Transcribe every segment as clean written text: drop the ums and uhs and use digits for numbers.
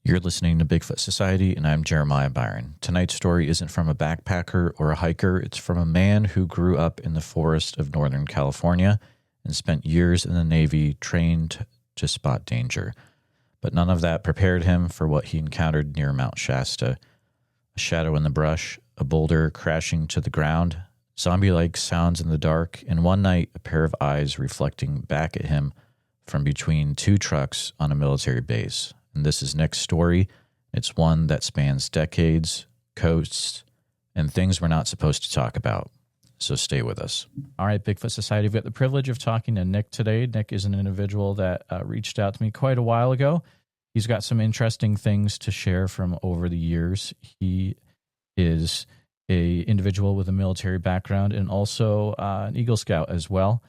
You're listening to Bigfoot Society, and I'm Jeremiah Byron. Tonight's story isn't from a backpacker or a hiker. It's from a man who grew up in the forest of Northern California and spent years in the Navy trained to spot danger. But none of that prepared him for what he encountered near Mount Shasta. A shadow in the brush, a boulder crashing to the ground, zombie-like sounds in the dark, and one night a pair of eyes reflecting back at him from between two trucks on a military base. And this is Nick's story. It's one that spans decades, coasts, and things we're not supposed to talk about. So stay with us. All right, Bigfoot Society, we've got the privilege of talking to Nick today. Nick is an individual that reached out to me quite a while ago. He's got some interesting things to share from over the years. He is an individual with a military background and also an Eagle Scout as well,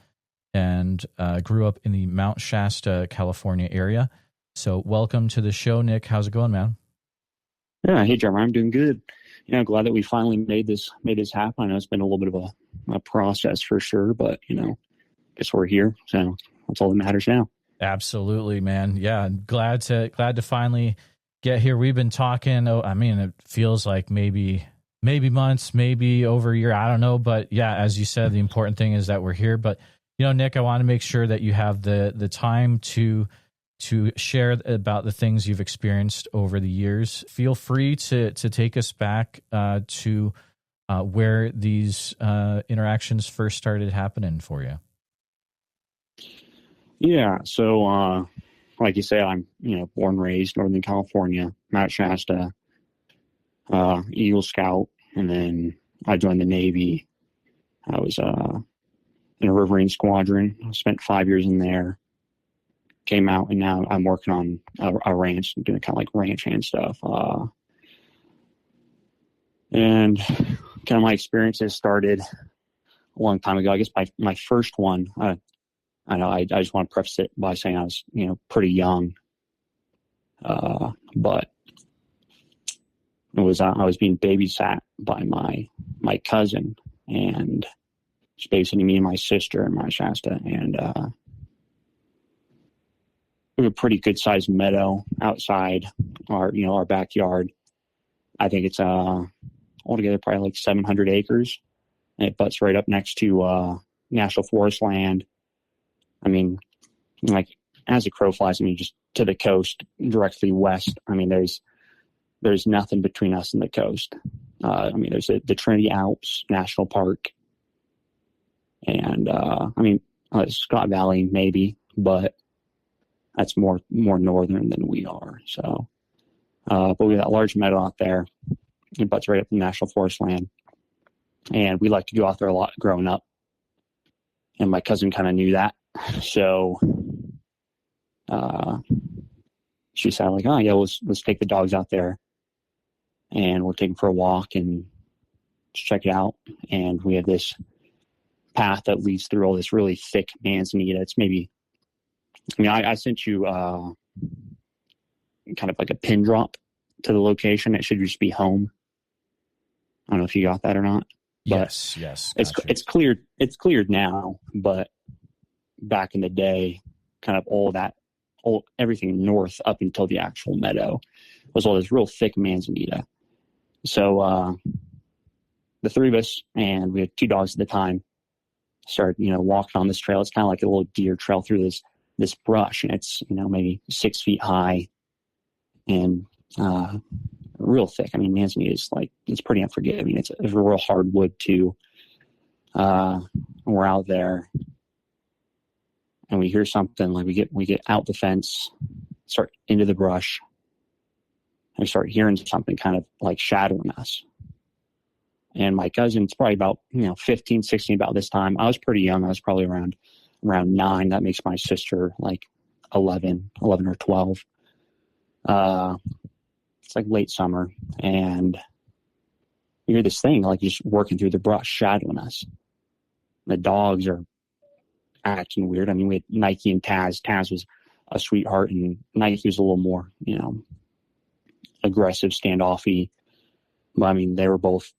and grew up in the Mount Shasta, California area. So welcome to the show, Nick. How's it going, man? Yeah, hey, Jeremy, I'm doing good. Glad that we finally made this happen. I know it's been a little bit of a process for sure, but, guess we're here. So that's all that matters now. Absolutely, man. Yeah, glad to finally get here. We've been talking, it feels like maybe months, maybe over a year. I don't know. But yeah, as you said, the important thing is that we're here. But, Nick, I want to make sure that you have the time to share about the things you've experienced over the years. Feel free to take us back to where these interactions first started happening for you. Yeah, so like you say, I'm born and raised Northern California, Mount Shasta, Eagle Scout, and then I joined the Navy. I was in a riverine squadron. I spent 5 years in there. Came out, and now I'm working on a ranch, doing kind of like ranch hand stuff. And kind of my experiences started a long time ago. I guess my first one, I just want to preface it by saying I was, pretty young. But it was, I was being babysat by my cousin, and it's basically me and my sister in Mount Shasta. And, we have a pretty good sized meadow outside our backyard. I think it's altogether probably like 700 acres. And it butts right up next to national forest land. I mean, like as a crow flies, just to the coast, directly west. There's nothing between us and the coast. There's the Trinity Alps National Park, and Scott Valley maybe, but that's more northern than we are. So, but we have that large meadow out there. It butts right up in national forest land. And we like to go out there a lot growing up. And my cousin kind of knew that. So, she said like, oh yeah, let's take the dogs out there and we'll take them for a walk and check it out. And we have this path that leads through all this really thick manzanita. It's maybe, I sent you kind of like a pin drop to the location. It should just be home. I don't know if you got that or not. But yes. It's cleared. It's cleared now, but back in the day, kind of everything north up until the actual meadow was all this real thick manzanita. So the three of us, and we had two dogs at the time, started walking on this trail. It's kind of like a little deer trail through this brush, and it's maybe 6 feet high and real thick. Manzanita is like, it's pretty unforgiving. It's a real hard wood too. We're out there and we hear something, like we get out the fence, start into the brush, and we start hearing something kind of like shadowing us. And my cousin's probably about 15, 16 about this time. I was pretty young. I was probably around 9. That makes my sister like 11 or 12. It's like late summer, and you hear this thing like just working through the brush, shadowing us. The dogs are acting weird. We had Nike and Taz. Taz was a sweetheart, and Nike was a little more, aggressive, standoffy. But they were both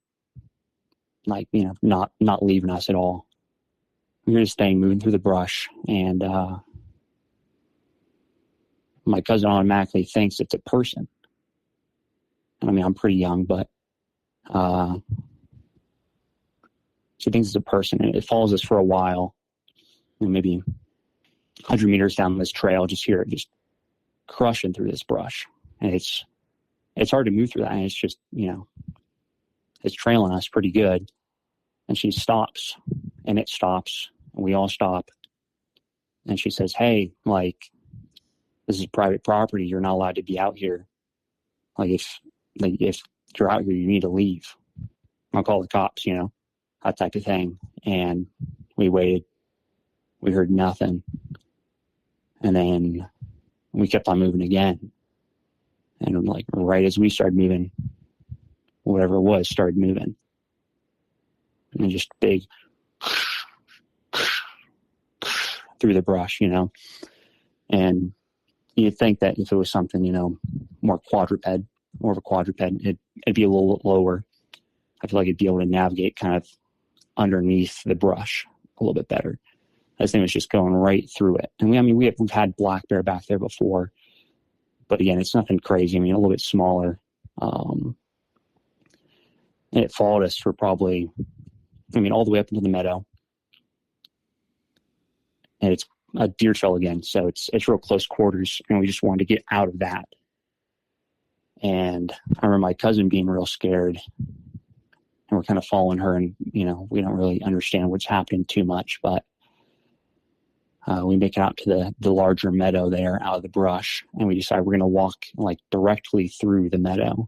like, not leaving us at all. We hear this thing moving through the brush, and my cousin automatically thinks it's a person. I mean, I'm pretty young, but she thinks it's a person, and it follows us for a while. Maybe 100 meters down this trail, just hear it just crushing through this brush, and it's hard to move through that. And it's just, it's trailing us pretty good. And she stops, and it stops, and we all stop. And she says, "Hey, like, this is private property. You're not allowed to be out here. Like, if you're out here, you need to leave. I'll call the cops," that type of thing. And we waited. We heard nothing. And then we kept on moving again. And like right as we started moving, whatever it was started moving. And just big through the brush, And you'd think that if it was something, more of a quadruped, it'd be a little lower. I feel like it'd be able to navigate kind of underneath the brush a little bit better. This thing was just going right through it. And we've had black bear back there before, but again, it's nothing crazy. A little bit smaller. And it followed us for probably, all the way up into the meadow. And it's a deer trail again, so it's real close quarters, and we just wanted to get out of that. And I remember my cousin being real scared, and we're kind of following her, and we don't really understand what's happening too much, but we make it out to the larger meadow there out of the brush, and we decide we're going to walk like directly through the meadow,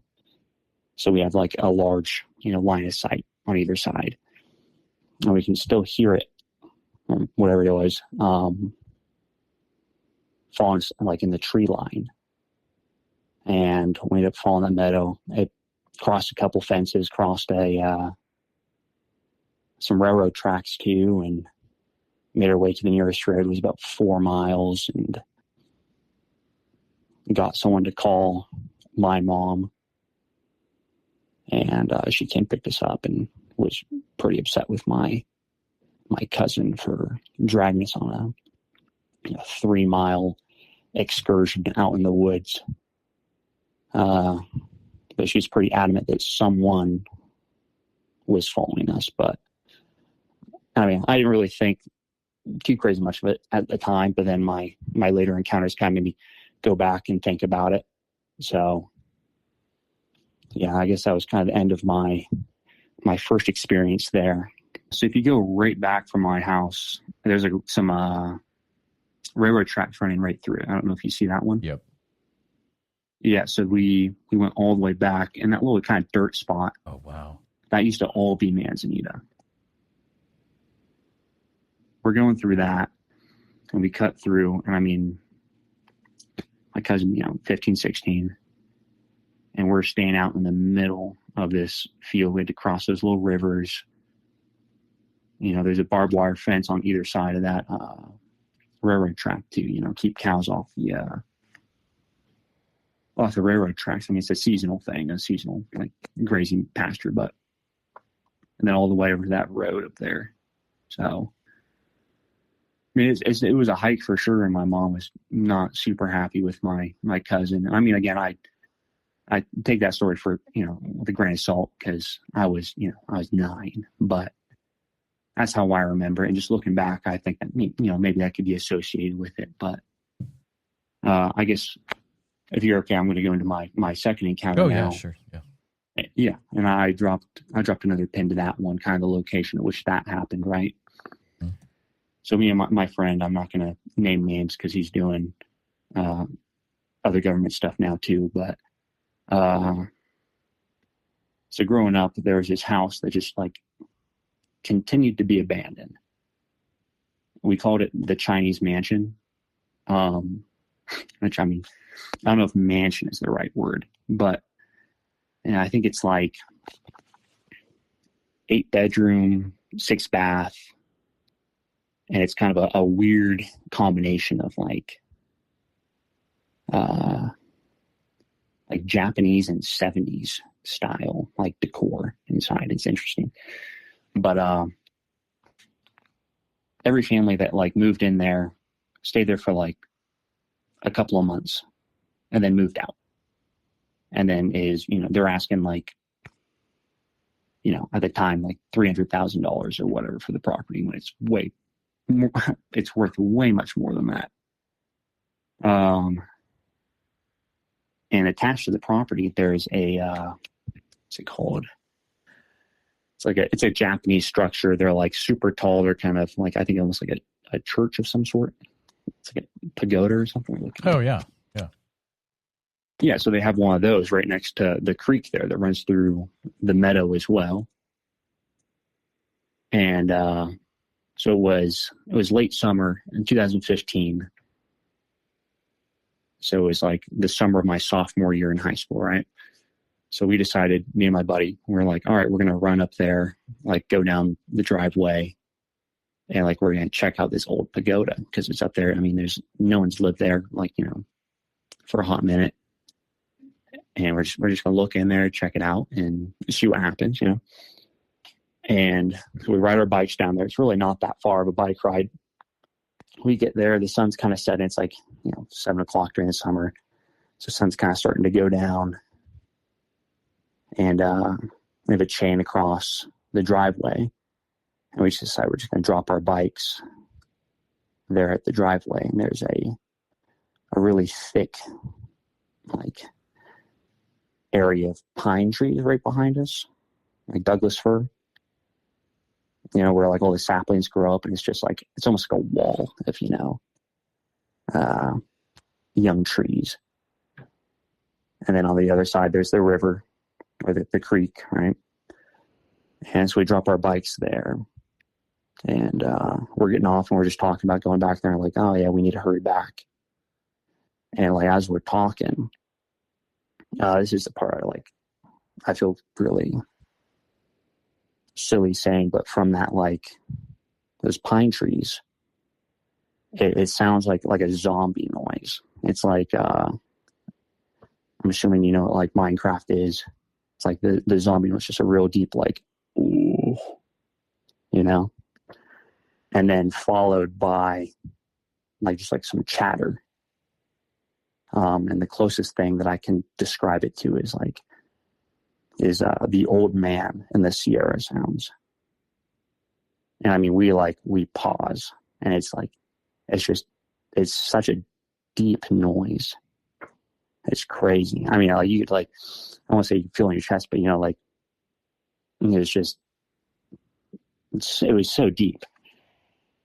so we have like a large line of sight on either side, and we can still hear it, whatever it was, falling like in the tree line. And we ended up falling in that meadow. It crossed a couple fences, crossed some railroad tracks too, and made our way to the nearest road. It was about 4 miles, and got someone to call my mom, and she came picked us up and was pretty upset with my cousin for dragging us on a 3-mile excursion out in the woods. But she's pretty adamant that someone was following us. But I didn't really think too crazy much of it at the time. But then my later encounters kind of made me go back and think about it. So yeah, I guess that was kind of the end of my first experience there. So if you go right back from my house, there's some railroad tracks running right through it. I don't know if you see that one. Yep. Yeah, so we went all the way back, and that little kind of dirt spot. Oh, wow. That used to all be manzanita. We're going through that, and we cut through, and my cousin, 15, 16, and we're staying out in the middle of this field. We had to cross those little rivers. There's a barbed wire fence on either side of that railroad track to, keep cows off the railroad tracks. It's a seasonal thing, a seasonal like grazing pasture, and then all the way over to that road up there. So, it was a hike for sure, and my mom was not super happy with my cousin. Again, I take that story for, with a grain of salt, because I was 9, but that's how I remember it. And just looking back, I think that, maybe that could be associated with it. But I guess if you're okay, I'm going to go into my second encounter now. Yeah, sure. Yeah. Yeah. And I dropped another pin to that one, kind of the location at which that happened, right? Mm-hmm. So me and my friend, I'm not going to name names because he's doing other government stuff now too. But so growing up, there was this house that just continued to be abandoned. We called it the Chinese mansion, which I don't know if mansion is the right word, but I think it's 8-bedroom, 6-bath, and it's kind of a weird combination of Japanese and 70s style decor inside. It's interesting. But every family that moved in there stayed there for a couple of months and then moved out. and then they're asking like, at the time, like $300,000 or whatever for the property, when it's way more, it's worth way much more than that. And attached to the property, there's what's it called? It's a Japanese structure. They're like super tall. They're kind of like, I think almost like a church of some sort. It's like a pagoda or something. Oh, yeah. Yeah. Yeah. So they have one of those right next to the creek there that runs through the meadow as well. And so it was late summer in 2015. So it was like the summer of my sophomore year in high school, right? So we decided, me and my buddy, we're like, all right, we're going to run up there, like go down the driveway, and like we're going to check out this old pagoda because it's up there. I mean, there's no one's lived there, like, for a hot minute. And we're just going to look in there, check it out, and see what happens, And so we ride our bikes down there. It's really not that far of a bike ride. We get there, the sun's kind of setting. It's like, 7 o'clock during the summer. So the sun's kind of starting to go down. And we have a chain across the driveway. And we just decided we're just going to drop our bikes there at the driveway. And there's a really thick, like, area of pine trees right behind us, like Douglas fir. Where like all the saplings grow up, and it's just like, it's almost like a wall of, young trees. And then on the other side, there's the river or the creek, right? And so we drop our bikes there, and we're getting off, and we're just talking about going back there, and like, oh yeah, we need to hurry back. And like, as we're talking, this is the part I feel really silly saying, but from that, like, those pine trees, it sounds like a zombie noise. It's like, I'm assuming what like Minecraft is. It's like the zombie noise, just a real deep, like, ooh, and then followed by like just like some chatter. And the closest thing that I can describe it to is the old man in the Sierra sounds. And I mean, we pause, and it's like, it's such a deep noise. It's crazy. I mean, like, you could, like, I won't say you feel in your chest, but like, it was so deep.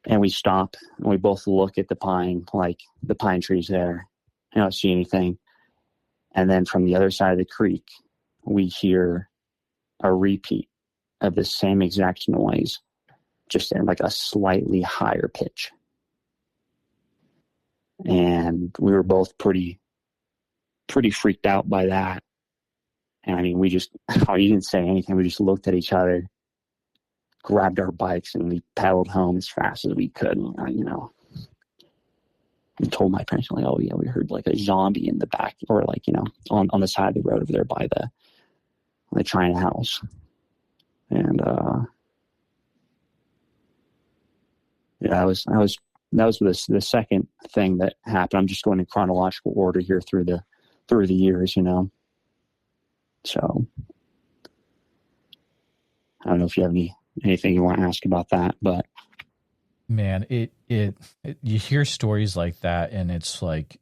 And we stop, and we both look at the pine trees there. I don't see anything. And then from the other side of the creek, we hear a repeat of the same exact noise, just in like a slightly higher pitch. And we were both pretty freaked out by that. And I mean, we just, you didn't say anything. We just looked at each other, grabbed our bikes, and we paddled home as fast as we could. And, we told my parents, like, oh yeah, we heard like a zombie in the back, or like, on the side of the road over there by the China house. And yeah, that was the second thing that happened. I'm just going in chronological order here through the years, So I don't know if you have anything you want to ask about that, but man, it you hear stories like that, and it's like,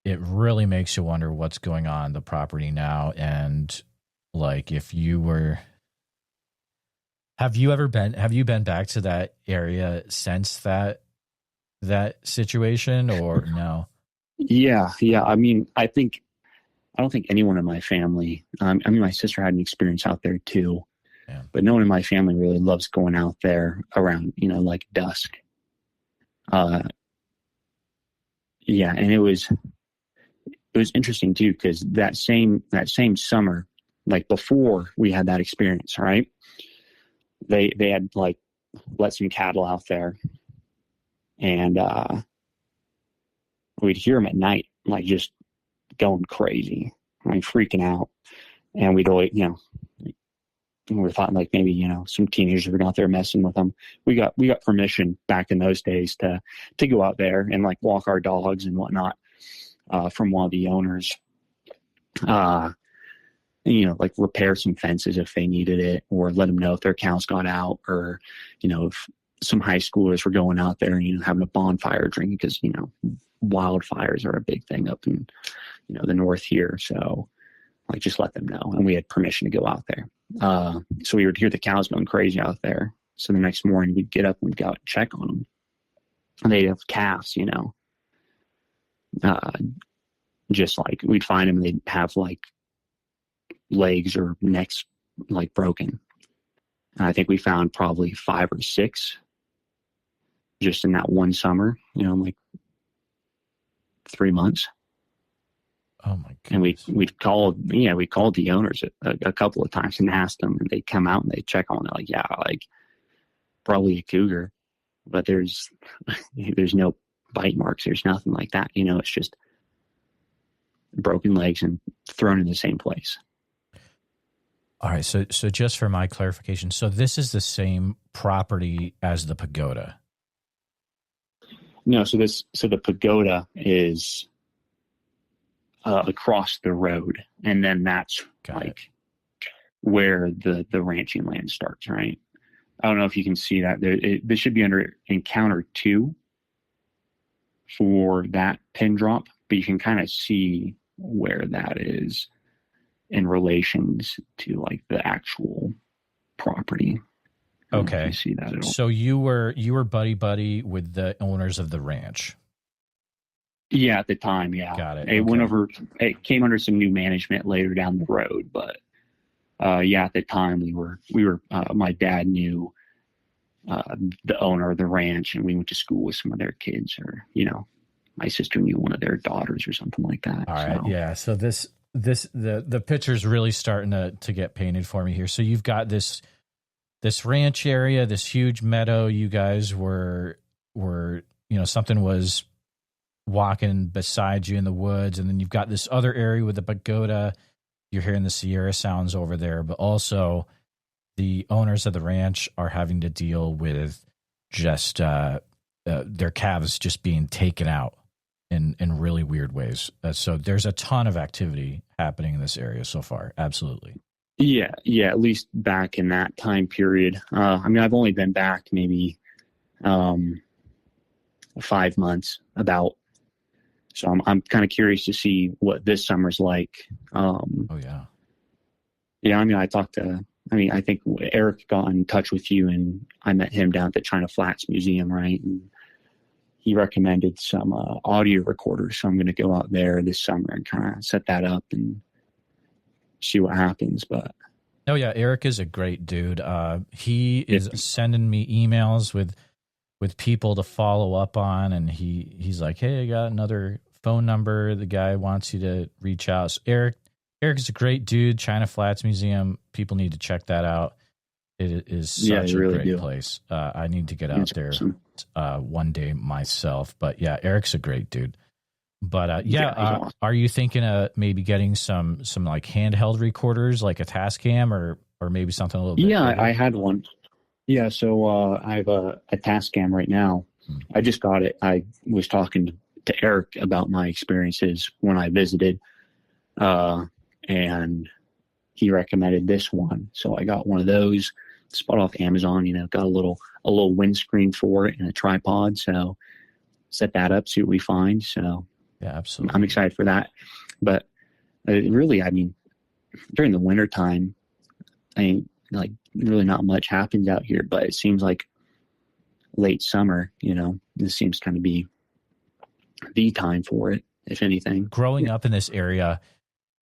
it really makes you wonder what's going on the property now. And like, if you were, have you been back to that area since that situation, or no? Yeah. I mean, I don't think anyone in my family, I mean, my sister had an experience out there too. Yeah. But no one in my family really loves going out there around, like dusk. Yeah, and it was interesting too, because that same summer, like before we had that experience, right? They had like let some cattle out there, and we'd hear them at night, like just going crazy, like freaking out, and we'd always, we were thought like maybe, some teenagers were out there messing with them. We got permission back in those days to go out there and like walk our dogs and whatnot, from one of the owners. like repair some fences if they needed it, or let them know if their cows got out, or, if some high schoolers were going out there and, having a bonfire drinking, because, wildfires are a big thing up in, the north here. So like, just let them know. And we had permission to go out there. So we would hear the cows going crazy out there. So the next morning we'd get up and we'd go out and check on them. And they'd have calves, just like we'd find them and they'd have like legs or necks like broken. And I think we found probably 5 or 6 just in that one summer, like 3 months. Oh my goodness. And we called the owners a couple of times and asked them, and they'd come out and they'd check on it. Like, yeah, like probably a cougar, but there's no bite marks. There's nothing like that. It's just broken legs and thrown in the same place. All right. So just for my clarification, so this is the same property as the Pagoda? No. So the Pagoda is across the road, and then that's where the ranching land starts, right? I don't know if you can see that. This should be under encounter 2 for that pin drop, but you can kind of see where that is in relations to like the actual property. Okay. You see that at all. So you were buddy with the owners of the ranch. Yeah, at the time, yeah. Got it. It went over. It came under some new management later down the road, but at the time we were. My dad knew the owner of the ranch, and we went to school with some of their kids, or my sister knew one of their daughters or something like that. All right, yeah. So the picture's really starting to get painted for me here. So you've got this ranch area, this huge meadow. You guys were something was walking beside you in the woods, and then you've got this other area with the Pagoda. You're hearing the Sierra sounds over there, but also the owners of the ranch are having to deal with just their calves just being taken out in really weird ways. So there's a ton of activity happening in this area so far. Absolutely. Yeah. At least back in that time period. I've only been back maybe 5 months about. So I'm kind of curious to see what this summer's like. Oh yeah. Yeah. I think Eric got in touch with you, and I met him down at the China Flats Museum, right? And he recommended some audio recorders. So I'm going to go out there this summer and kind of set that up and see what happens. But oh yeah, Eric is a great dude. He is sending me emails with people to follow up on, and he's like, hey, I got another phone number. The guy wants you to reach out. So Eric is a great dude. China Flats Museum. People need to check that out. It is such a great place. I need to get out there one day myself. But yeah, Eric's a great dude. But awesome. Are you thinking of maybe getting some like handheld recorders, like a Tascam, or maybe something a little bit bigger? I had one. Yeah, so I have a Tascam right now. I just got it. I was talking to Eric about my experiences when I visited, and he recommended this one. So I got one of those. It's bought off Amazon. Got a little windscreen for it and a tripod. So set that up, see what we find. So yeah, absolutely. I'm excited for that. But really, during the winter time, really not much happens out here, but it seems like late summer, this seems kind of be the time for it, if anything. Growing up in this area,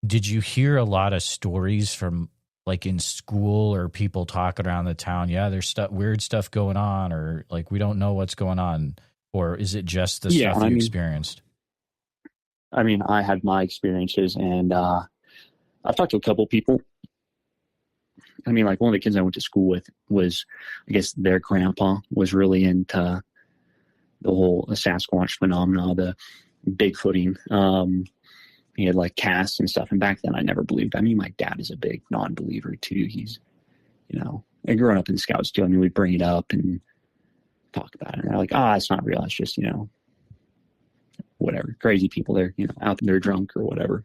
did you hear a lot of stories from like in school or people talking around the town? Yeah, there's weird stuff going on, or like, we don't know what's going on, or is it just the stuff you experienced? I had my experiences, and I've talked to a couple people. Like one of the kids I went to school with was, I guess their grandpa was really into the whole Sasquatch phenomena, the Bigfooting. He had like casts and stuff. And back then I never believed. My dad is a big non-believer too. He's, growing up in the Scouts too. We'd bring it up and talk about it. And they're like, it's not real. It's just, whatever. Crazy people. They're, out there drunk or whatever.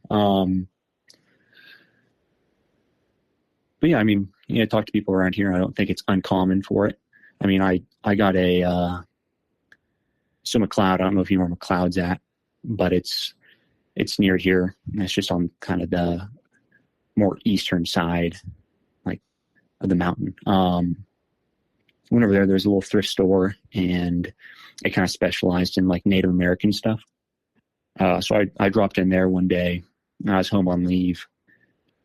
but yeah, I mean, talk to people around here. I don't think it's uncommon for it. I mean, I got so McLeod, I don't know if you know where McLeod's at, but it's near here. It's just on kind of the more eastern side, like, of the mountain. Went over there, there's a little thrift store, and it kind of specialized in like Native American stuff. So I dropped in there one day. I was home on leave,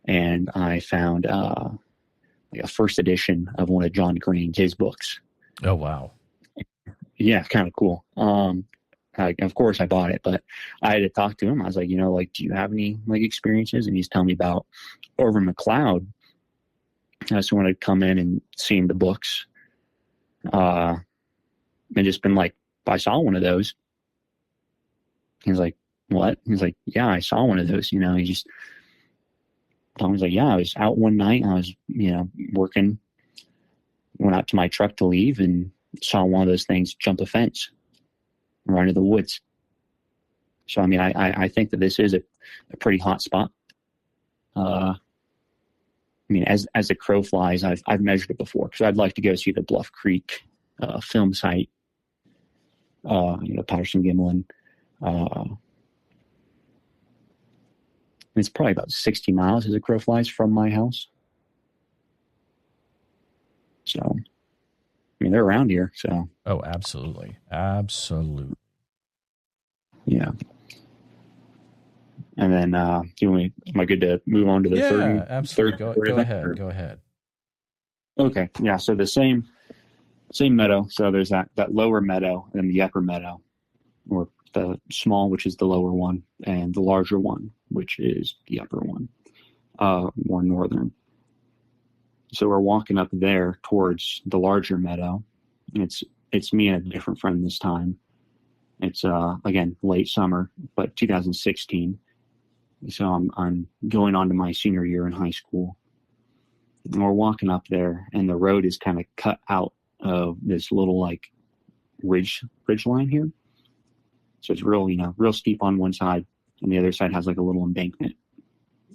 and I found like a first edition of one of John Green's, his books. Oh, wow. Yeah, kind of cool. Of course I bought it, but I had to talk to him. I was like, do you have any like experiences? And he's telling me about over McLeod. So when I'd come in and seen the books, and just been like, I saw one of those. He's like, what? He's like, yeah, I saw one of those. He just told me, he's like, yeah, I was out one night. I was, working, went out to my truck to leave and saw one of those things jump a fence right into the woods. So, I mean, I think that this is a pretty hot spot. I mean, as the crow flies, I've measured it before, because I'd like to go see the Bluff Creek film site, Patterson Gimlin. It's probably about 60 miles as a crow flies from my house. So, I mean, they're around here. So. Oh, absolutely. Absolutely. Yeah. And then, am I good to move on to the third? Yeah, absolutely. Go ahead. Go ahead. Okay. Yeah. So the same meadow. So there's that lower meadow and the upper meadow, or the small, which is the lower one, and the larger one, which is the upper one, more northern. So we're walking up there towards the larger meadow. And it's me and a different friend this time. It's again late summer, but 2016. So I'm going on to my senior year in high school. And we're walking up there, and the road is kind of cut out of this little like ridge line here. So it's real steep on one side, and the other side has like a little embankment.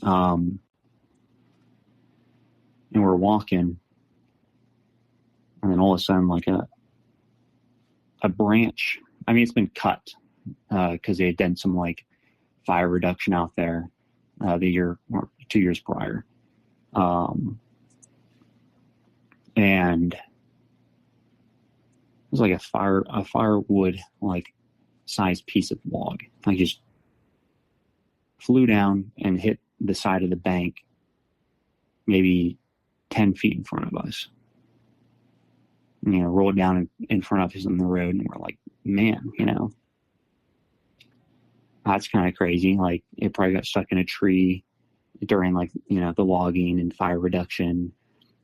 And we're walking, and then all of a sudden, like a branch. I mean, it's been cut because they had done some like fire reduction out there the year or 2 years prior, and it was like a firewood like sized piece of log. Like just flew down and hit the side of the bank, maybe 10 feet in front of us. Rolled down in front of us on the road, and we're like, man, that's kind of crazy. Like, it probably got stuck in a tree during like, the logging and fire reduction.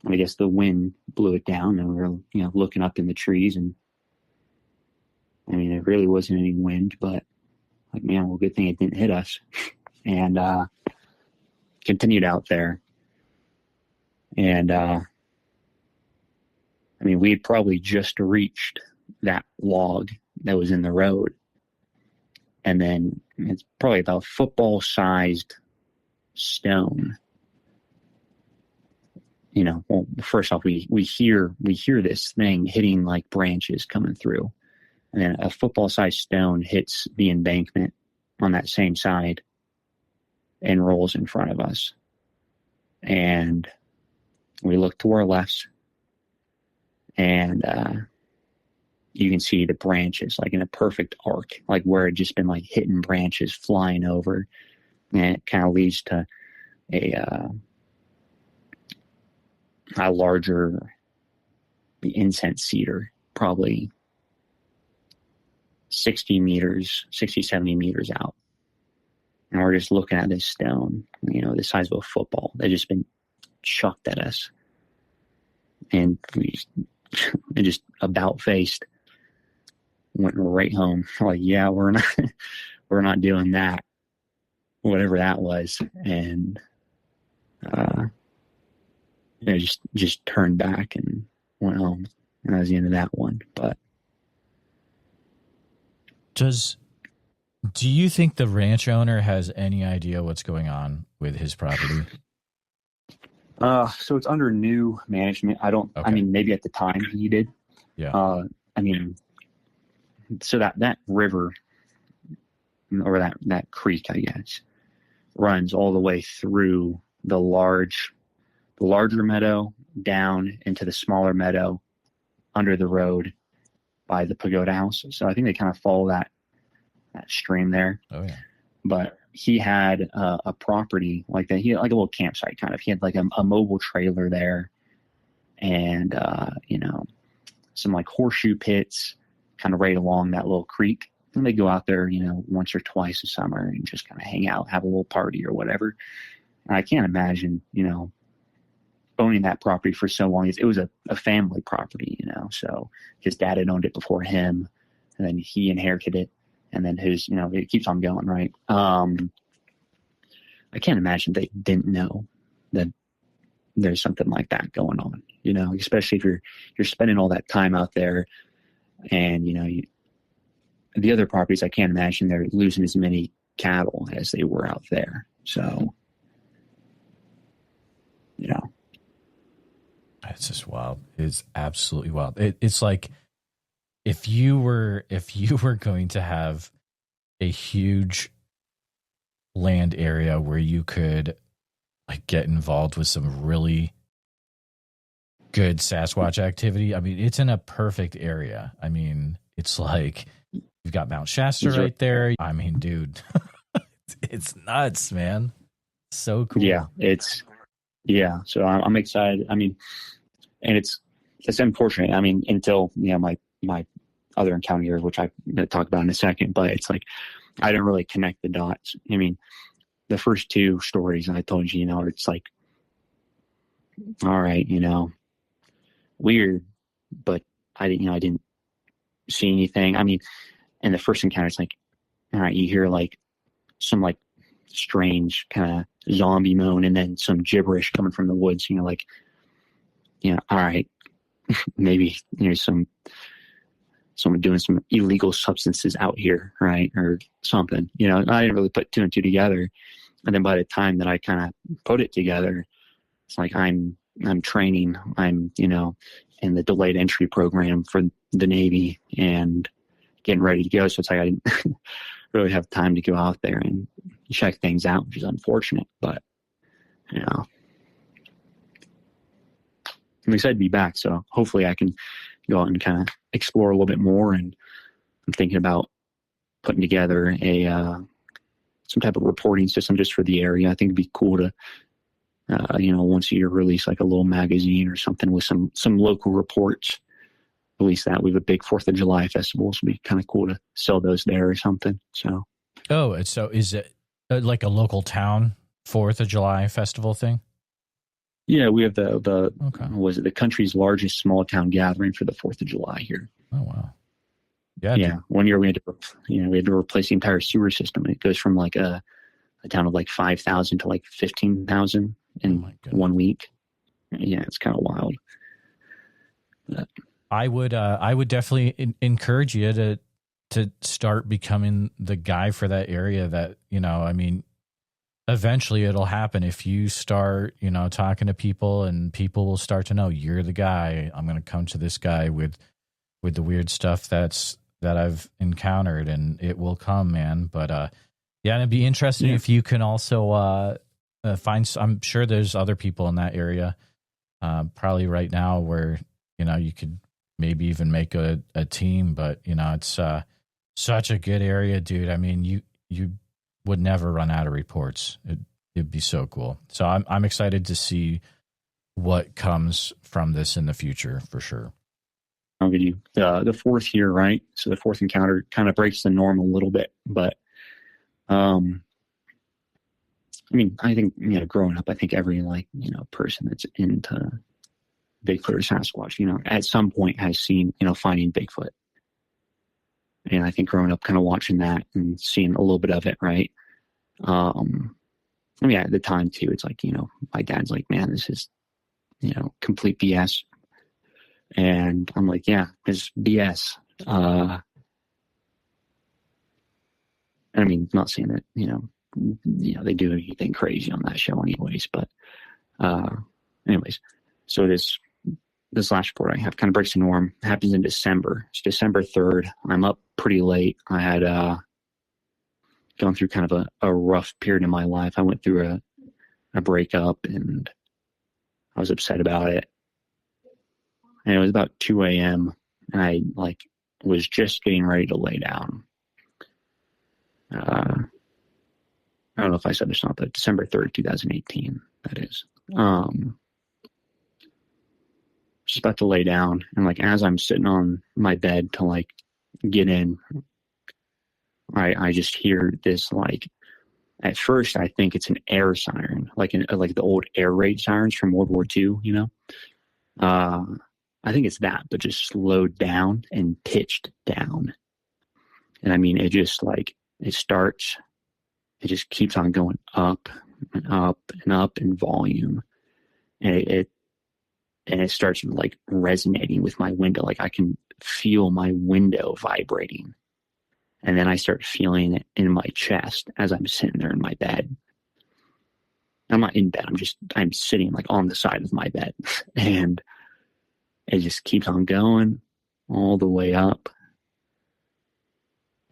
And I guess the wind blew it down, and we were, looking up in the trees, and I mean, it really wasn't any wind, but like, man, well, good thing it didn't hit us. And continued out there. And I mean, we had probably just reached that log that was in the road. And then it's probably about football-sized stone. Well, first off, we hear this thing hitting like branches coming through. And then a football-sized stone hits the embankment on that same side and rolls in front of us. And we look to our left, and you can see the branches like in a perfect arc, like where it just been like hitting branches flying over. And it kind of leads to a larger, the incense cedar, probably 70 meters out. And we're just looking at this stone, the size of a football that just been chucked at us. And we just about faced, went right home. Like, yeah, we're not doing that, whatever that was. And just turned back and went home. And that was the end of that one. But do you think the ranch owner has any idea what's going on with his property? So it's under new management. I mean, maybe at the time he did. Yeah. I mean, so that river or that creek, I guess, runs all the way through the larger meadow down into the smaller meadow under the road by the Pagoda house. So I think they kind of follow that stream there. Oh yeah. But he had a property like that. He had like a little campsite kind of. He had like a mobile trailer there, and some like horseshoe pits kind of right along that little creek. And they go out there, once or twice a summer and just kind of hang out, have a little party or whatever. And I can't imagine, owning that property for so long. It was a family property, so his dad had owned it before him, and then he inherited it. And then it keeps on going, right? I can't imagine they didn't know that there's something like that going on, especially if you're spending all that time out there, and, the other properties, I can't imagine they're losing as many cattle as they were out there. So, It's just wild. It's absolutely wild. It's like, if you were going to have a huge land area where you could like get involved with some really good Sasquatch activity, I mean, it's in a perfect area. I mean, it's like you've got Mount Shasta right there. I mean, dude, it's nuts, man. So cool. Yeah. So I'm excited. I mean, and it's unfortunate. I mean, until my other encounter here, which I'm going to talk about in a second, but it's like I didn't really connect the dots. I mean, the first two stories I told you, it's like, all right, weird, but I didn't see anything. I mean, in the first encounter, it's like, all right, you hear like some like strange kind of zombie moan and then some gibberish coming from the woods, all right, maybe someone doing some illegal substances out here, right? Or something, I didn't really put two and two together. And then by the time that I kind of put it together, it's like I'm training, I'm, in the delayed entry program for the Navy and getting ready to go. So it's like, I didn't really have time to go out there and check things out, which is unfortunate, but I'm excited to be back. So hopefully I can go out and kind of explore a little bit more. And I'm thinking about putting together some type of reporting system just for the area. I think it'd be cool to, once a year release like a little magazine or something with some local reports. Release that. We have a big 4th of July festival, so it'd be kind of cool to sell those there or something. So. Oh, so is it like a local town 4th of July festival thing? Yeah, we have the country's largest small town gathering for the 4th of July here. Oh wow! Yeah. One year we had to replace the entire sewer system. It goes from like a town of like 5,000 to like 15,000 in 1 week. Yeah, it's kind of wild. But I would definitely encourage you to start becoming the guy for that area. That I mean, eventually it'll happen if you start, talking to people, and people will start to know you're the guy. I'm going to come to this guy with the weird stuff that I've encountered, and it will come, man. But and it'd be interesting if you can also find. I'm sure there's other people in that area, probably right now, where you could maybe even make a team. But it's such a good area, dude. I mean, you would never run out of reports. It'd be so cool. So I'm excited to see what comes from this in the future for sure. I'll give you the fourth here, right? So the fourth encounter kind of breaks the norm a little bit, but I mean, I think growing up, I think every person that's into Bigfoot or Sasquatch, at some point has seen finding Bigfoot. And I think growing up, kind of watching that and seeing a little bit of it, right? I mean, at the time too, it's like, my dad's like, man, this is, complete BS. And I'm like, yeah, it's BS. I mean, not saying that, they do anything crazy on that show anyways, but, anyways, so this last report I have kind of breaks the norm. It happens in December. It's December 3rd. I'm up pretty late. I had gone through kind of a rough period in my life. I went through a breakup, and I was upset about it. And it was about 2 a.m. and I was just getting ready to lay down. I don't know if I said this or not, but December 3rd, 2018, that is. Just about to lay down, and as I'm sitting on my bed to get in, I just hear this, at first I think it's an air siren, like the old air raid sirens from World War II, I think it's that, but just slowed down and pitched down. And I mean, it just it starts, it just keeps on going up and up and up in volume. And it starts resonating with my window. I can feel my window vibrating. And then I start feeling it in my chest as I'm sitting there in my bed. I'm not in bed. I'm sitting on the side of my bed. And it just keeps on going all the way up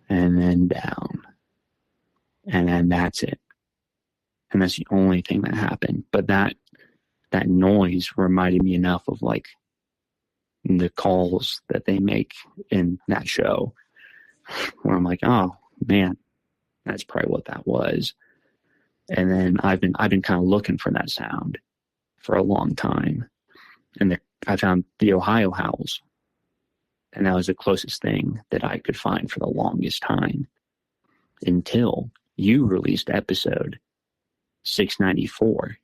and then down. And then that's it. And that's the only thing that happened. But that noise reminded me enough of the calls that they make in that show, where I'm oh man, that's probably what that was. And then I've been kind of looking for that sound for a long time. And I found the Ohio howls. And that was the closest thing that I could find for the longest time, until you released episode 694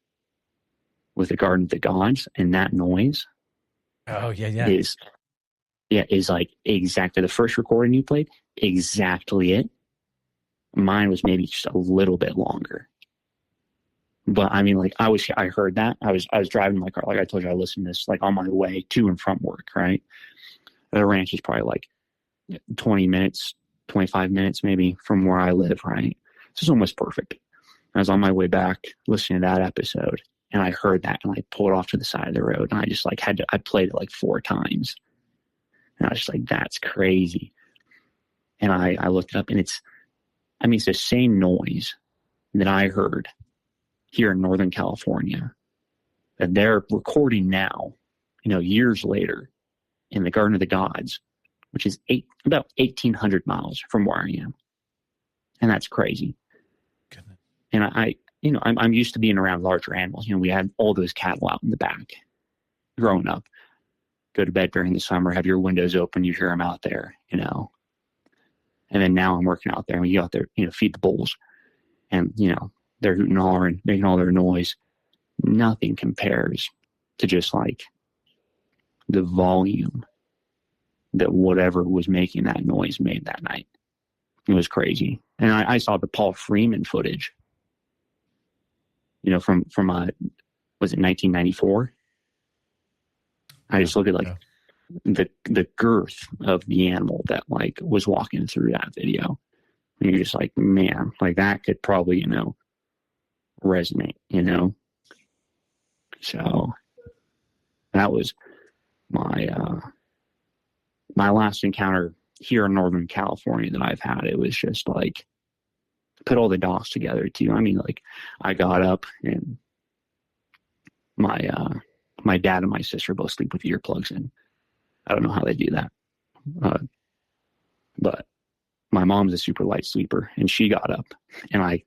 with the Garden of the Gods, and that noise. Oh, yeah. Is exactly the first recording you played, exactly it. Mine was maybe just a little bit longer. But I mean, I heard that. I was driving my car. Like I told you, I listened to this on my way to and from work, right? The ranch is probably 20 minutes, 25 minutes maybe from where I live, right? So it's almost perfect. I was on my way back listening to that episode, and I heard that, and I pulled off to the side of the road, and I just I played it 4 times. And I was just that's crazy. And I looked it up, and it's the same noise that I heard here in Northern California that they're recording now, years later, in the Garden of the Gods, which is about 1,800 miles from where I am. And that's crazy. Goodness. And I'm used to being around larger animals. We had all those cattle out in the back growing up. Go to bed during the summer, have your windows open, you hear them out there, And then now I'm working out there, and we go out there, feed the bulls, and, they're hooting and hollering, making all their noise. Nothing compares to just the volume that whatever was making that noise made that night. It was crazy. And I saw the Paul Freeman footage, from was it 1994? I just look at the girth of the animal that was walking through that video. And you're just man, that could probably, resonate, So that was my last encounter here in Northern California that I've had. It was just put all the dots together too. I mean, I got up, and my dad and my sister both sleep with earplugs in. I don't know how they do that. But my mom's a super light sleeper, and she got up, and I,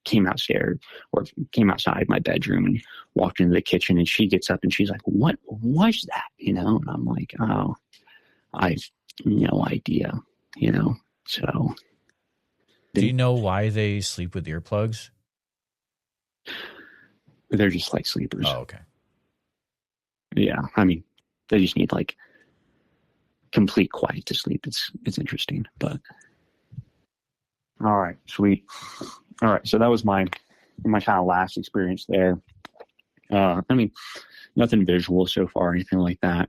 came outside my bedroom and walked into the kitchen, and she gets up and she's like, "What was that?" And I'm "Oh, I've no idea," So. Do you know why they sleep with earplugs? They're just light sleepers. Oh, okay. Yeah, I mean, they just need complete quiet to sleep. It's interesting, but all right, sweet. All right, so that was my kind of last experience there. I mean, nothing visual so far, anything like that.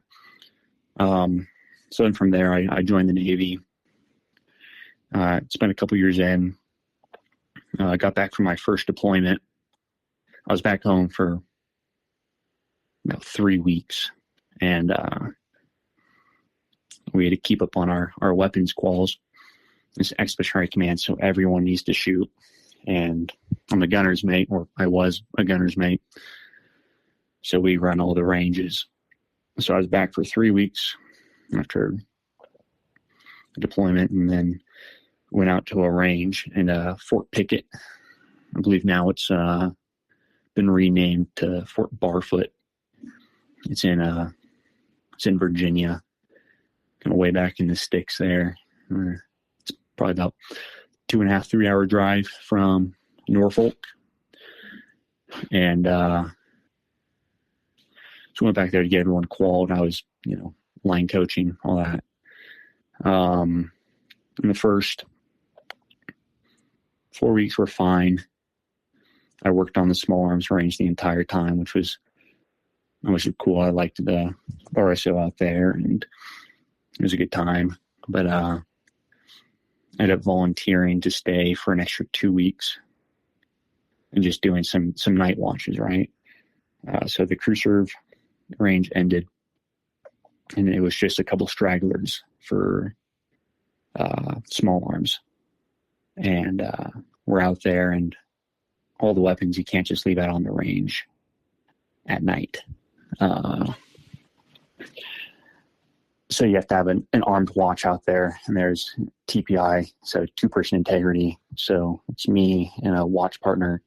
So then from there, I joined the Navy. Spent a couple years in. Got back from my first deployment. I was back home for about 3 weeks, and we had to keep up on our weapons quals. It's expeditionary command, so everyone needs to shoot. And I'm a gunner's mate, or I was a gunner's mate. So we run all the ranges. So I was back for 3 weeks after deployment, and then went out to a range in Fort Pickett. I believe now it's been renamed to Fort Barfoot. It's in Virginia, kind of way back in the sticks there. It's probably about 2.5, 3 hour drive from Norfolk. And so went back there to get everyone qualified. I was, line coaching, all that. In the first 4 weeks were fine. I worked on the small arms range the entire time, which was cool. I liked the RSO out there, and it was a good time. But I ended up volunteering to stay for an extra 2 weeks and just doing some night watches, right? So the crew serve range ended, and it was just a couple stragglers for small arms. And we're out there, and all the weapons you can't just leave out on the range at night. So you have to have an armed watch out there, and there's TPI, so two-person integrity. So it's me and a watch partner,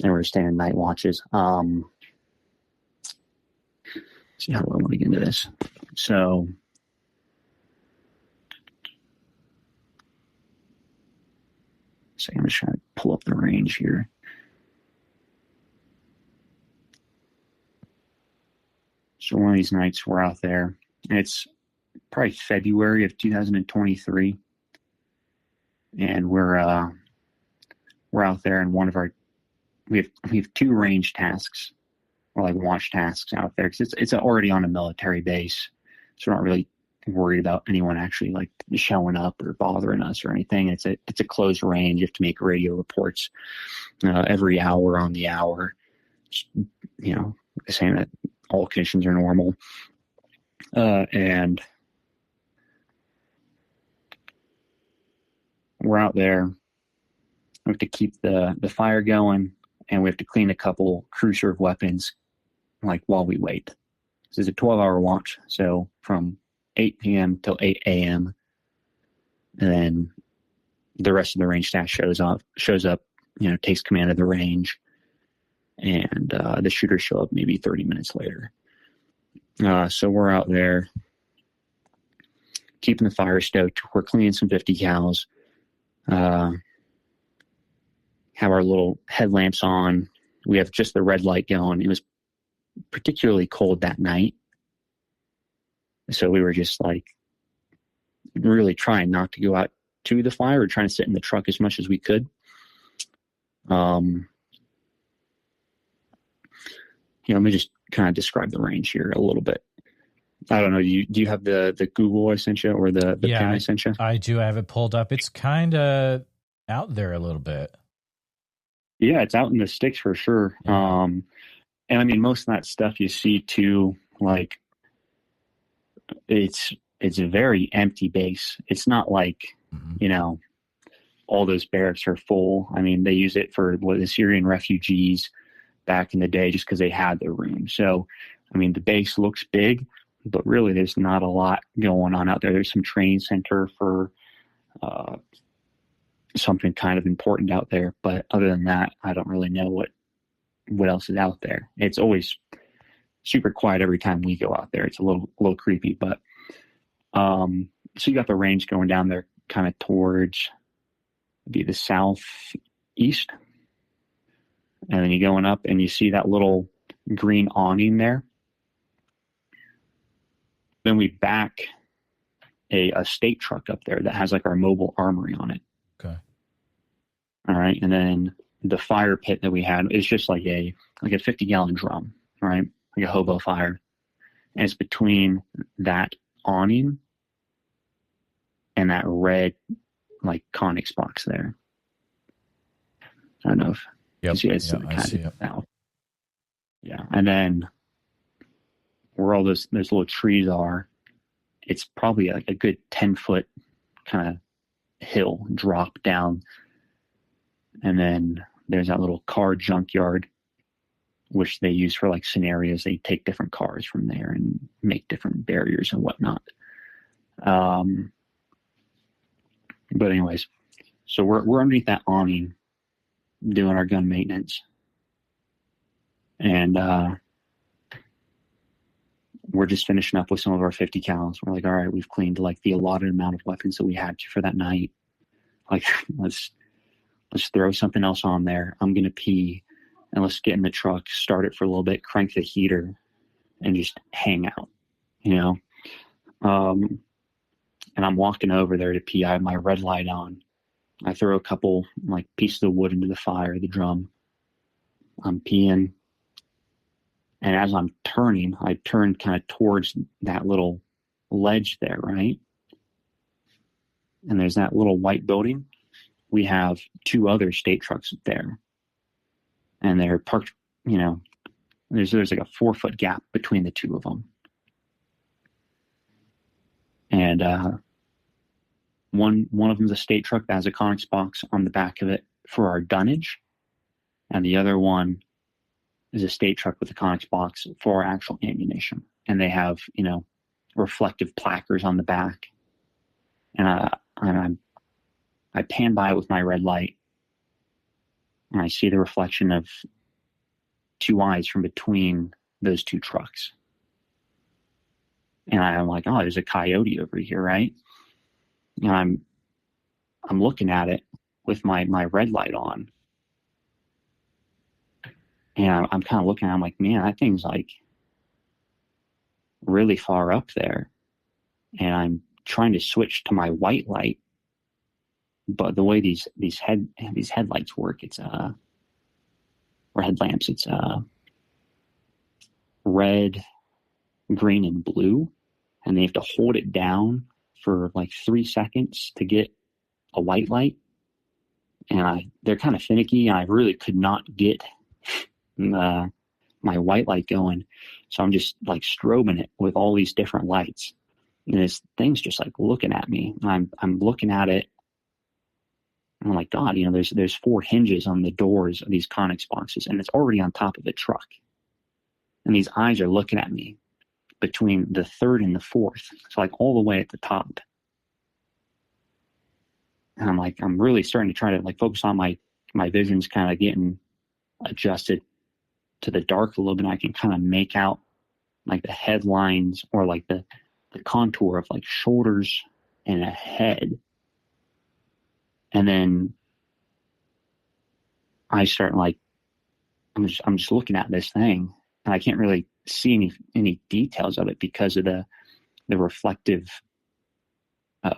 and we're staying night watches. See, how do I want to get into this? So I'm just trying to pull up the range here. So one of these nights we're out there, and it's probably February of 2023, and we're out there, and we have two range tasks, or like watch tasks out there, because it's already on a military base, so we're not really worried about anyone actually like showing up or bothering us or anything. It's a closed range. You have to make radio reports every hour on the hour, saying that all conditions are normal. And we're out there. We have to keep the fire going, and we have to clean a couple crew serve weapons like while we wait. This is a 12-hour watch, so from 8 p.m. till 8 a.m. And then the rest of the range staff shows up, takes command of the range, and the shooters show up maybe 30 minutes later. So we're out there keeping the fire stoked. We're cleaning some 50 cals, have our little headlamps on. We have just the red light going. It was particularly cold that night, so we were just like really trying not to go out to the fire, or trying to sit in the truck as much as we could. Let me just kind of describe the range here a little bit. I don't know. Do you have the Google I sent you, or the pin I sent you? I do have it pulled up. It's kind of out there a little bit. Yeah, it's out in the sticks for sure. Yeah. And I mean, most of that stuff you see too, like it's a very empty base. It's not like, all those barracks are full. I mean, they use it for the Syrian refugees back in the day just because they had the room. So, I mean, the base looks big, but really there's not a lot going on out there. There's some training center for something kind of important out there. But other than that, I don't really know what else is out there. It's always super quiet every time we go out there. It's a little creepy, but so you got the range going down there kind of towards the southeast. And then you're going up and you see that little green awning there. Then we back a state truck up there that has like our mobile armory on it. Okay. All right. And then the fire pit that we had is just like a 50-gallon drum, right? Like a hobo fire. And it's between that awning and that red like Connex box there. I don't know if I see it. Yeah. And then where all those little trees are, it's probably like a good 10-foot kind of hill drop down. And then there's that little car junkyard, which they use for like scenarios. They take different cars from there and make different barriers and whatnot. But anyways, so we're underneath that awning doing our gun maintenance. And we're just finishing up with some of our 50 cals. We're like, all right, we've cleaned like the allotted amount of weapons that we had for that night. Like, let's throw something else on there. I'm going to pee, and let's get in the truck, start it for a little bit, crank the heater, and just hang out, you know? And I'm walking over there to pee. I have my red light on. I throw a couple like pieces of wood into the fire, the drum. I'm peeing. And as I'm turning, I turn kind of towards that little ledge there, right? And there's that little white building. We have two other state trucks there. And they're parked, you know, there's like a 4-foot gap between the two of them. And one of them's a state truck that has a Conex box on the back of it for our dunnage. And the other one is a state truck with a Conex box for our actual ammunition. And they have, you know, reflective placards on the back. And I pan by with my red light, and I see the reflection of two eyes from between those two trucks. And I'm like, oh, there's a coyote over here, right? And I'm looking at it with my red light on. And I'm kind of looking at it, I'm like, man, that thing's like really far up there. And I'm trying to switch to my white light. But the way these headlights work, it's or headlamps, it's red, green, and blue, and they have to hold it down for like 3 seconds to get a white light. And they're kind of finicky, and I really could not get my white light going, so I'm just like strobing it with all these different lights, and this thing's just like looking at me. I'm looking at it. I'm like, God, you know, there's 4 hinges on the doors of these Conex boxes, and it's already on top of the truck. And these eyes are looking at me between the 3rd and the 4th. So like all the way at the top. And I'm like, I'm really starting to try to like focus on my vision's kind of getting adjusted to the dark a little bit. And I can kind of make out like the headlines or like the contour of like shoulders and a head. And then I start like, I'm just looking at this thing, and I can't really see any details of it because of the reflective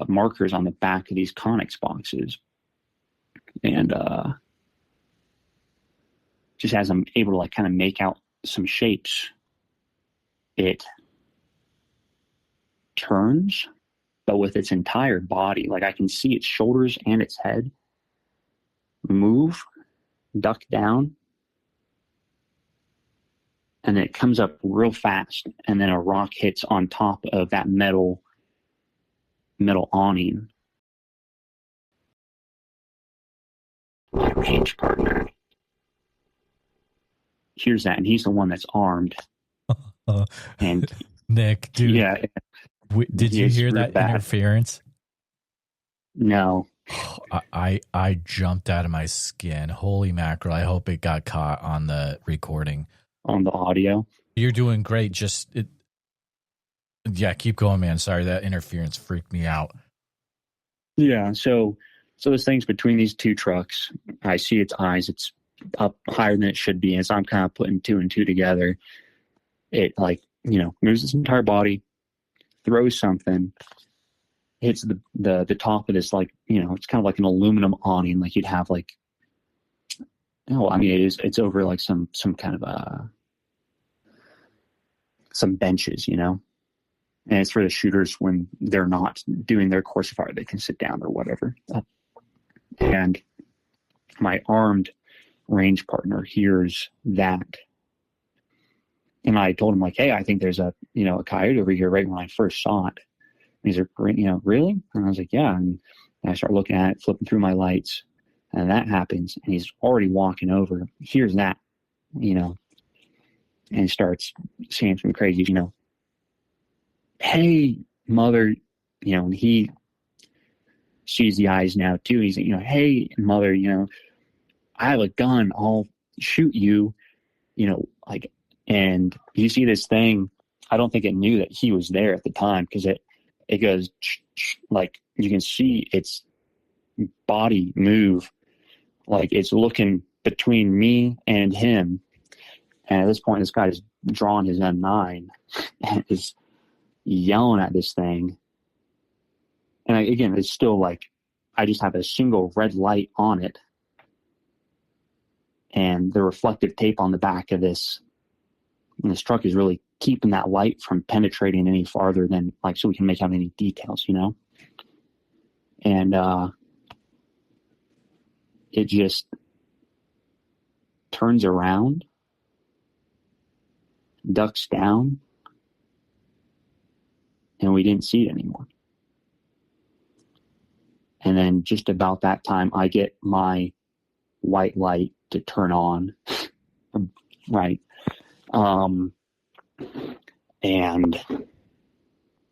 markers on the back of these Conex boxes. And just as I'm able to like kind of make out some shapes, it turns, but with its entire body. Like I can see its shoulders and its head move, duck down, and then it comes up real fast, and then a rock hits on top of that metal awning. My range partner hears that, and he's the one that's armed. And Nick, dude, yeah. Did you hear that interference? No. I jumped out of my skin. Holy mackerel. I hope it got caught on the recording. On the audio? You're doing great. Yeah, keep going, man. Sorry, that interference freaked me out. Yeah, so this thing's between these two trucks. I see its eyes. It's up higher than it should be. And so I'm kind of putting 2 and 2 together. It like, you know, moves its entire body, throws something, hits the top of this, like, you know, it's kind of like an aluminum awning, like you'd have like, oh, I mean, it's over like some kind of some benches, you know, and it's for the shooters when they're not doing their course of fire, they can sit down or whatever. And my armed range partner hears that, And I told him like, hey, I think there's a coyote over here right when I first saw it. And he's like, really? And I was like, yeah. And I start looking at it, flipping through my lights, and that happens. And he's already walking over. Here's that, and he starts saying some crazy, hey, mother, and he sees the eyes now too. He's like, hey, mother, I have a gun. I'll shoot you, like, and you see this thing. I don't think it knew that he was there at the time, because it goes like, you can see its body move, like it's looking between me and him. And at this point, this guy is drawing his M9 and is yelling at this thing. And again, it's still like, I just have a single red light on it, and the reflective tape on the back of this truck is really keeping that light from penetrating any farther than, like, so we can make out any details, and it just turns around, ducks down, and we didn't see it anymore. And then just about that time, I get my white light to turn on, right? And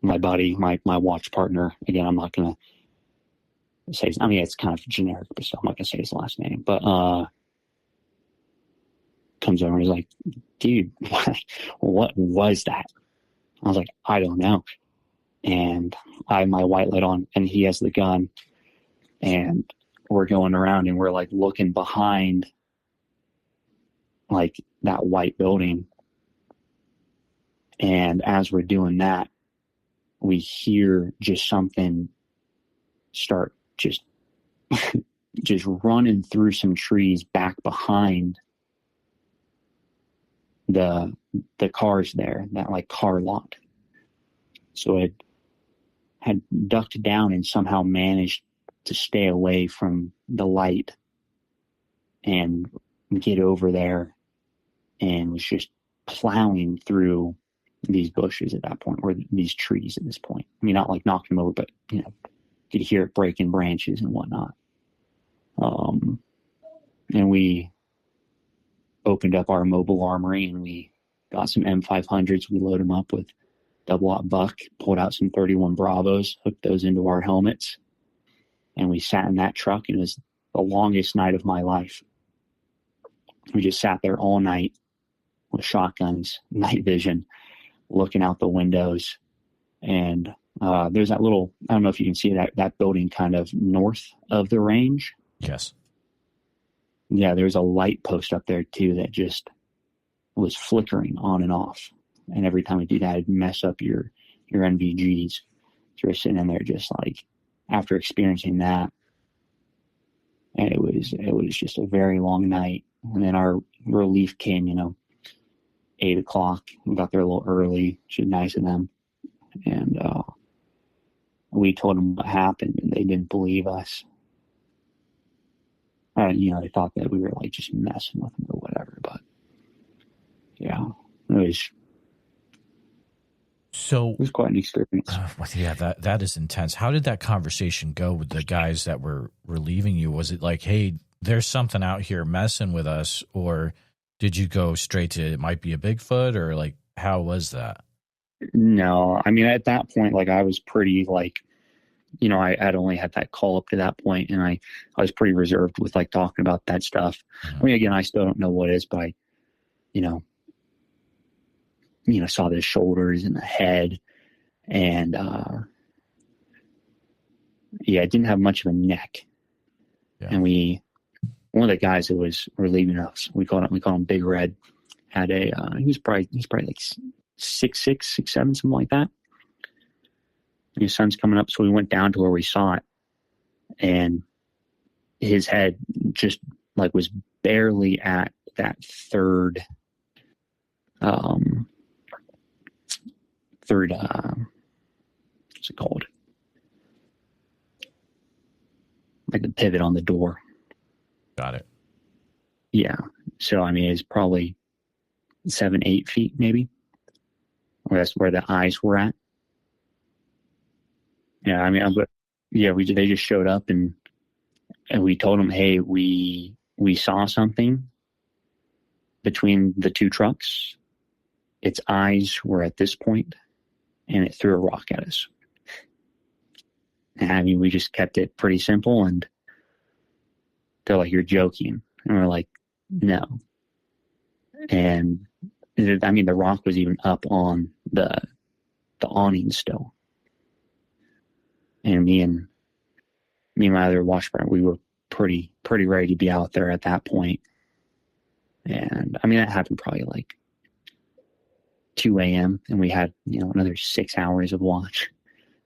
my buddy, my watch partner, again, I'm not going to say, I mean, it's kind of generic, but still, I'm not going to say his last name, but comes over and he's like, dude, what was that? I was like, I don't know. And I have my white light on, and he has the gun, and we're going around, and we're like looking behind like that white building. And as we're doing that, we hear just something start just running through some trees back behind the cars there, that like car lot. So it had ducked down and somehow managed to stay away from the light and get over there, and was just plowing through these bushes at that point, or these trees at this point. I mean, not like knocking them over, but, you could hear it breaking branches and whatnot. And we opened up our mobile armory, and we got some M500s. We loaded them up with double-aught buck, pulled out some 31 Bravos, hooked those into our helmets, and we sat in that truck, and it was the longest night of my life. We just sat there all night with shotguns, night vision, looking out the windows. And there's that little, I don't know if you can see that building kind of north of the range. Yes. Yeah, there's a light post up there too that just was flickering on and off. And every time I do that, it'd mess up your NVGs. So we're sitting in there just like, after experiencing that, and it was just a very long night. And then our relief came, 8:00. We got there a little early, which was nice of them. And we told them what happened, and they didn't believe us. They thought that we were like just messing with them or whatever. But yeah, it was quite an experience. Yeah, that is intense. How did that conversation go with the guys that were relieving you? Was it like, hey, there's something out here messing with us, or did you go straight to it might be a Bigfoot, or like how was that? No, I mean, at that point, like I was pretty like, I had only had that call up to that point, and I was pretty reserved with like talking about that stuff. Mm-hmm. I mean, again, I still don't know what it is, but I, saw the shoulders and the head, and it didn't have much of a neck. Yeah. And one of the guys that was relieving us, we called him Big Red, had he's probably like 6'6", 6'7", something like that. And his sun's coming up, so we went down to where we saw it, and his head just like was barely at that third what's it called? Like the pivot on the door. Got it. Yeah. So, I mean, it's probably 7, 8 feet maybe. Or that's where the eyes were at. Yeah, I mean, but yeah, they just showed up and we told them, hey, we saw something between the two trucks. Its eyes were at this point, and it threw a rock at us. And I mean, we just kept it pretty simple, and they're like, "You're joking," and we're like, "No." And I mean, the rock was even up on the awning still. And me and my other watch partner, we were pretty ready to be out there at that point. And I mean, that happened probably like 2 a.m. and we had, another 6 hours of watch,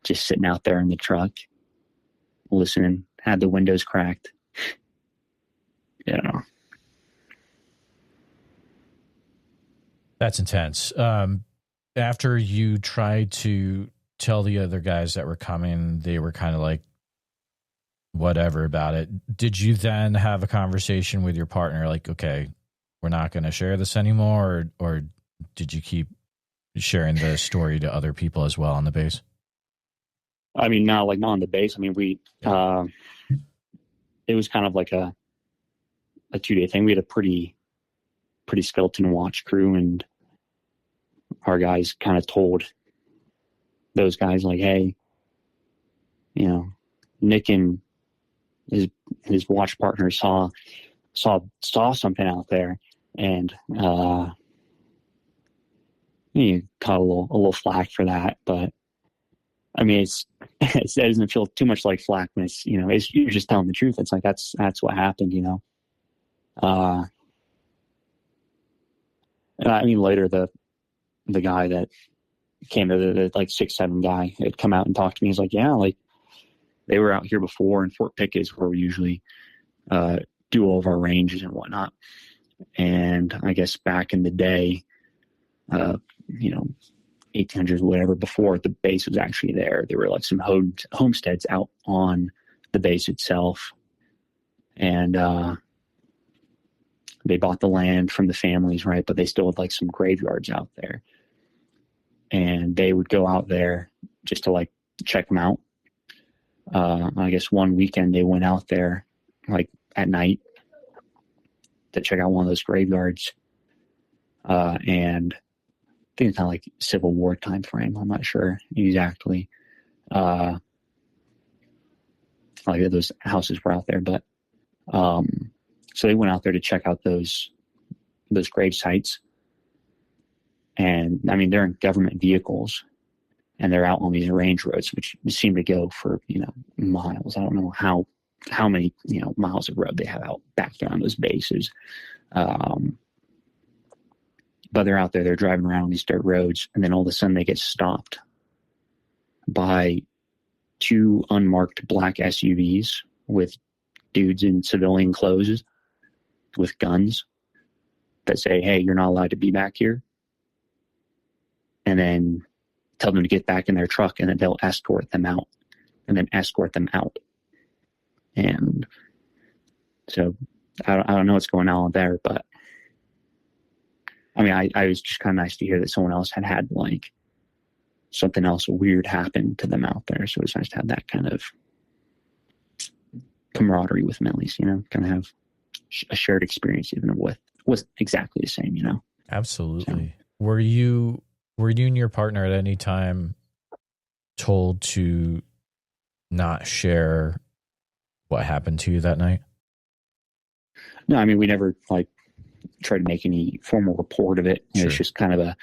just sitting out there in the truck, listening, had the windows cracked. That's intense. After you tried to tell the other guys that were coming, they were kind of like, whatever about it. Did you then have a conversation with your partner like, okay, we're not going to share this anymore? Or did you keep sharing the story to other people as well on the base? I mean, not on the base. I mean, it was kind of like a 2-day thing. We had a pretty skeleton watch crew, and our guys kind of told those guys like, hey, Nick and his watch partner saw something out there, and you caught a little flack for that. But I mean, it doesn't feel too much like flack when it's you're just telling the truth. It's like that's what happened. And I mean, later the guy that came to the like 6'7" guy had come out and talked to me. He's like, yeah, like they were out here before, and Fort Pickett is where we usually do all of our ranges and whatnot. And I guess back in the day, 1800s, whatever, before the base was actually there were like some homesteads out on the base itself. And they bought the land from the families, right? But they still had like some graveyards out there. And they would go out there just to like check them out. I guess one weekend they went out there like at night to check out one of those graveyards. And I think it's kind of like Civil War time frame. I'm not sure exactly. Like those houses were out there, but so they went out there to check out those grave sites. And I mean, they're in government vehicles, and they're out on these range roads, which seem to go for miles. I don't know how many miles of road they have out back there on those bases. But they're out there, they're driving around on these dirt roads, and then all of a sudden they get stopped by 2 unmarked black SUVs with dudes in civilian clothes with guns that say, hey, you're not allowed to be back here. And then tell them to get back in their truck, and then they'll escort them out. And so I don't know what's going on there, but I mean, I was just kind of nice to hear that someone else had like something else weird happen to them out there. So it was nice to have that kind of camaraderie with them, at least, kind of have a shared experience, even if it wasn't exactly the same, Absolutely. So. Were you and your partner at any time told to not share what happened to you that night? No, I mean, we never like tried to make any formal report of it. Sure. It's just kind of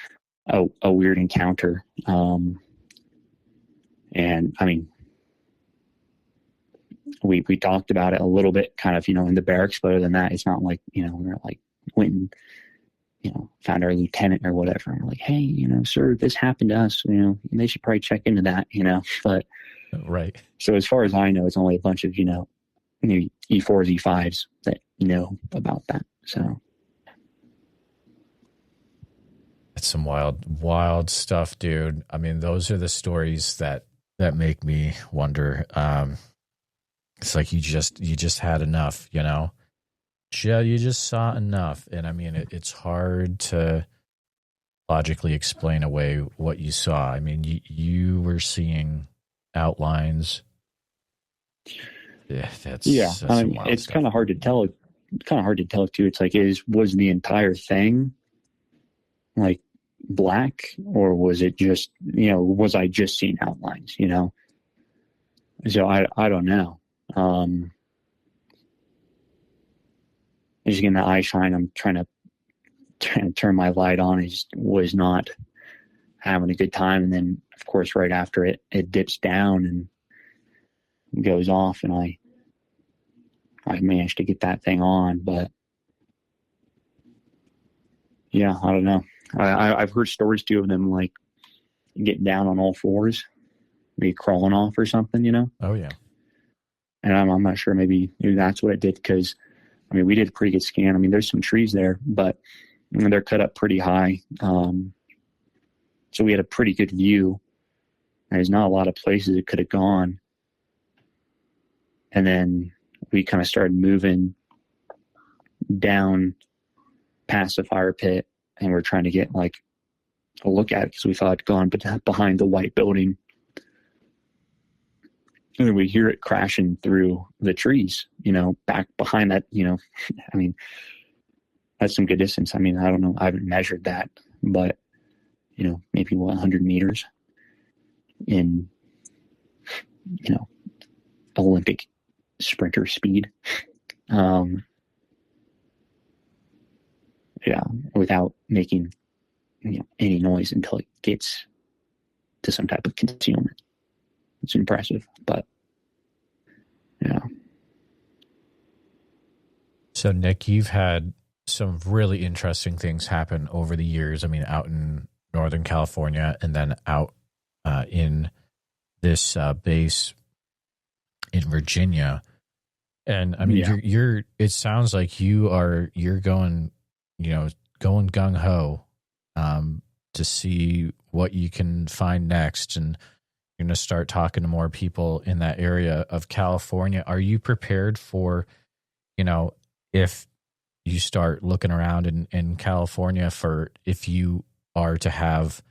a weird encounter. And I mean, we talked about it a little bit kind of, in the barracks, but other than that, it's not like, we were like went and, found our lieutenant or whatever. And we're like, hey, sir, this happened to us, they should probably check into that, but right. So as far as I know, it's only a bunch of, E4s, E5s that know about that. So that's some wild stuff, dude. I mean, those are the stories that make me wonder. It's like you just had enough, you just saw enough. And I mean, it's hard to logically explain away what you saw. I mean, you were seeing outlines. Yeah, that's I mean, it's kind of hard to tell. Kind of hard to tell too. It's like, was the entire thing like black, or was it just, was I just seeing outlines? So I don't know. Just getting the eye shine. I'm trying to turn my light on. I just was not having a good time. And then, of course, right after it dips down and goes off, and I managed to get that thing on. But yeah, I don't know. I've heard stories too of them like getting down on all fours, maybe crawling off or something, Oh yeah. And I'm not sure. Maybe that's what it did, because I mean, we did a pretty good scan. I mean, there's some trees there, but they're cut up pretty high. So we had a pretty good view. There's not a lot of places it could have gone. And then we kind of started moving down past the fire pit, and we're trying to get like a look at it, because we thought it'd gone behind the white building. And then we hear it crashing through the trees, back behind that, I mean, that's some good distance. I mean, I don't know. I haven't measured that, but, maybe 100 meters in, Olympic sprinter speed. Yeah, without making, any noise until it gets to some type of concealment. It's impressive, but yeah. So Nick, you've had some really interesting things happen over the years. I mean, out in Northern California, and then out in this base in Virginia. And I mean, you're it sounds like you're going, going gung ho to see what you can find next, and you're going to start talking to more people in that area of California. Are you prepared for, if you start looking around in California, for if you are to have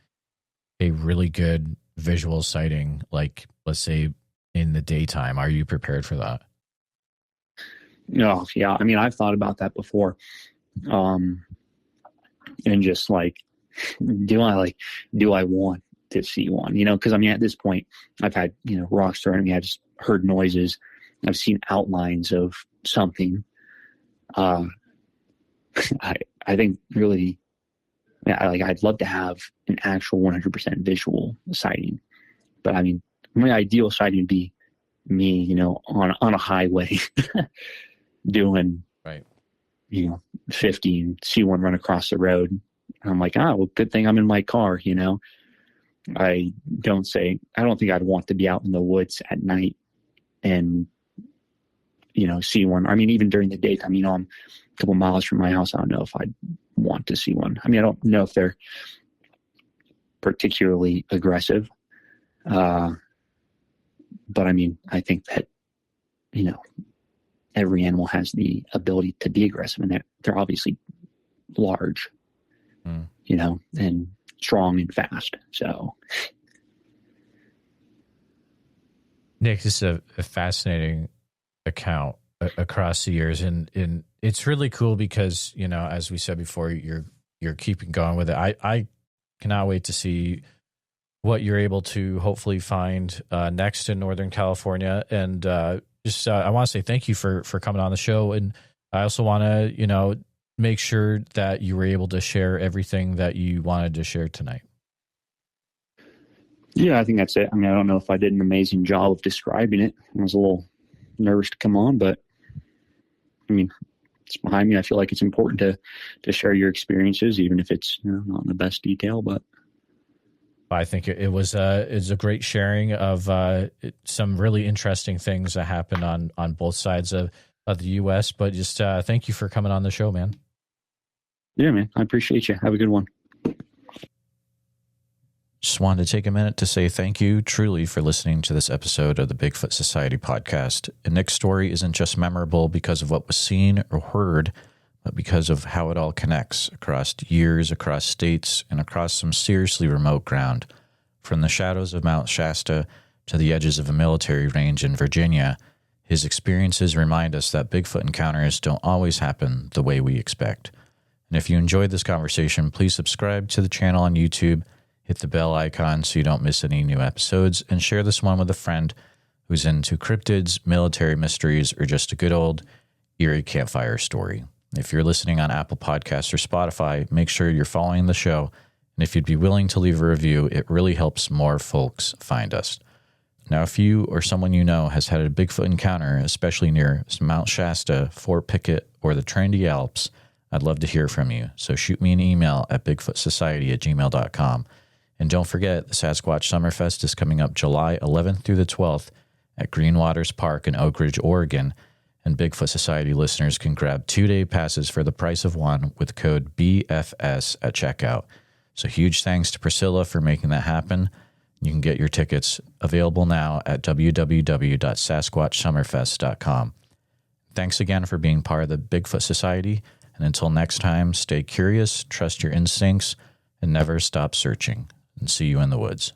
a really good visual sighting, like let's say in the daytime, are you prepared for that? No, yeah. I mean, I've thought about that before. And just like, do I want to see one, because I mean, at this point I've had, rocks thrown at me. I just heard noises. I've seen outlines of something. I think really, I'd love to have an actual 100% visual sighting, but I mean, my ideal sighting would be me, on a highway doing, right, 50 and see one run across the road. And I'm like, well, good thing I'm in my car, I don't think I'd want to be out in the woods at night and, see one. I mean, even during the daytime, I'm a couple miles from my house. I don't know if I'd want to see one. I mean, I don't know if they're particularly aggressive. But I mean, I think that, every animal has the ability to be aggressive, and they're obviously large, and strong and fast. So, Nick, this is a fascinating account across the years, and it's really cool because, as we said before, you're keeping going with it. I cannot wait to see what you're able to hopefully find next in Northern California. And I want to say thank you for coming on the show. And I also want to, make sure that you were able to share everything that you wanted to share tonight. Yeah, I think that's it. I mean, I don't know if I did an amazing job of describing it. I was a little nervous to come on, but I mean, it's behind me. I feel like it's important to share your experiences, even if it's not in the best detail, but I think it was a great sharing of some really interesting things that happened on both sides of the U.S. But just thank you for coming on the show, man. Yeah, man. I appreciate you. Have a good one. Just wanted to take a minute to say thank you truly for listening to this episode of the Bigfoot Society podcast. And Nick's story isn't just memorable because of what was seen or heard, but because of how it all connects across years, across states, and across some seriously remote ground. From the shadows of Mount Shasta to the edges of a military range in Virginia, his experiences remind us that Bigfoot encounters don't always happen the way we expect. And if you enjoyed this conversation, please subscribe to the channel on YouTube, hit the bell icon so you don't miss any new episodes, and share this one with a friend who's into cryptids, military mysteries, or just a good old eerie campfire story. If you're listening on Apple Podcasts or Spotify, make sure you're following the show. And if you'd be willing to leave a review, it really helps more folks find us. Now, if you or someone you know has had a Bigfoot encounter, especially near Mount Shasta, Fort Pickett, or the Trendy Alps, I'd love to hear from you. So shoot me an email at bigfootsociety@gmail.com. And don't forget, the Sasquatch Summerfest is coming up July 11th through the 12th at Green Waters Park in Oak Ridge, Oregon. And Bigfoot Society listeners can grab 2-day passes for the price of one with code BFS at checkout. So huge thanks to Priscilla for making that happen. You can get your tickets available now at www.sasquatchsummerfest.com. Thanks again for being part of the Bigfoot Society. And until next time, stay curious, trust your instincts, and never stop searching. And see you in the woods.